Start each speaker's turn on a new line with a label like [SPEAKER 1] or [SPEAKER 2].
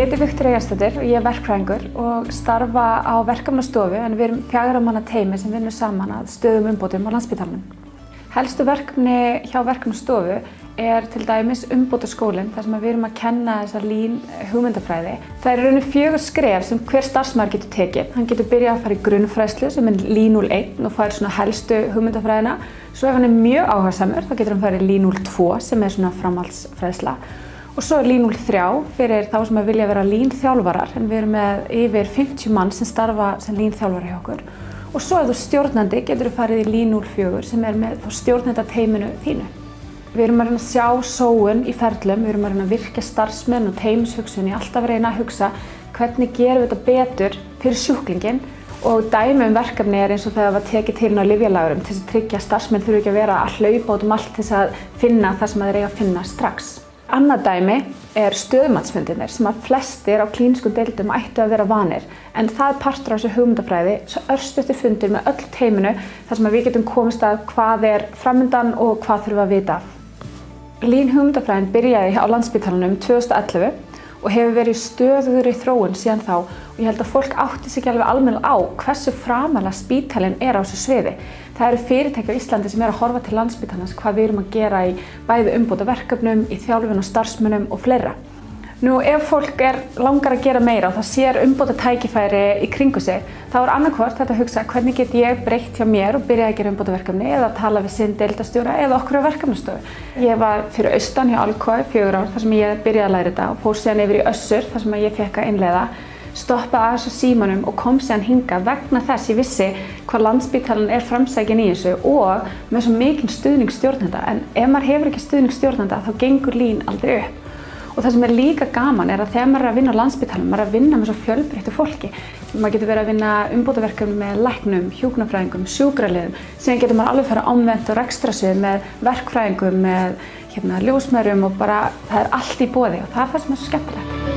[SPEAKER 1] Ég heiti Viktoría Gestsdóttir og ég er verkfræðingur og starfa á verkefnastofu en við erum 4 manna teymi sem vinnur saman að stöðugum umbótum á Landspítalanum. Helstu verkefni hjá verkefnastofu er til dæmis umbótaskólinn þar sem við erum að kenna þessa Lean hugmyndafræði. Það er í rauninni 4 skref sem hver starfsmaður getur tekið. Hann getur byrjað að fara í grunnfræðslu sem er Lean 01 og fær svona helstu hugmyndafræðina. Svo ef hann er mjög áhugasamur þá getur hann farið í Lean 02 sem er svona framhaldsfræðsla. Og svo er Lean 03 fyrir þá sem vilja vera Lean þjálfarar, en við erum með yfir 50 mann sem starfa sem Lean þjálfarar hjá okkur. Og svo ef þú stjórnandi getur þú farið í Lean 04 sem er með stjórnendateyminu þínu. Við erum að reyna að sjá sóun í ferlum, við erum að reyna að virkja starfsmenn og teymishugsun í alltaf að reyna að hugsa hvernig gerum við þetta betur fyrir sjúklinginn. Og dæmi verkefni er eins og þegar það var tekið til á lyfjalagrum til að tryggja að starfsmenn þurfi ekki að vera að hlaupa út allt til að finna það sem þeir eiga að finna strax. Annað dæmi er stöðumatsfundirnir sem að flestir á klínískum deildum ættu að vera vanir, en það er partur af þessu hugmyndafræði, svo örstuttir fundir með öll teyminu þar sem við getum komist að hvað er framundan og hvað þurfum að vita af. Lean hugmyndafræðin byrjaði á Landspítalanum 2011 og hefur verið stöðugri þróun síðan þá og ég held að fólk átti sig ekki alveg almennilega á hversu framarlega spítalinn er á þessu sviði. Það eru fyrirtæki á Íslandi sem að horfa til Landspítalans hvað við erum að gera í bæði umbótaverkefnum, í þjálfun og starfsmönnum og fleira. Nú ef fólk langar að gera meira og það sér umbótatækifæri í kringu sig, þá er annarkvort þetta að hugsa hvernig get ég breytt hjá mér og byrja að gera umbótaverkefni eða tala við sinn deildarstjóra eða okkur á verkefnastofu. Ég var fyrir austan hjá Alcoa í 4 ár þar sem ég byrjaði að læra þetta og fór síðan yfir í Össur þar sem ég fékk að innleiða. Stoppaði aðeins á símanum og kom síðan hingað vegna þess ég vissi hvað Landspítalinn er framsækinn í þessu og með svo mikinn stuðning stjórnenda. En ef maður hefur ekki stuðning stjórnenda þá gengur Lean aldrei upp. Og það sem er líka gaman er að þegar maður er að vinna á Landspítalanum, maður er að vinna með svo fjölbreyttu fólki. Maður getur verið að vinna umbótaverkefni með læknum, hjúkrunarfræðingum, sjúkraliðum. Síðan getur maður alveg fara ámvend og rekstrasvið með verkfræðingum, með ljósmæðrum og bara það er allt í boði og það er það sem er svo skemmtilegt.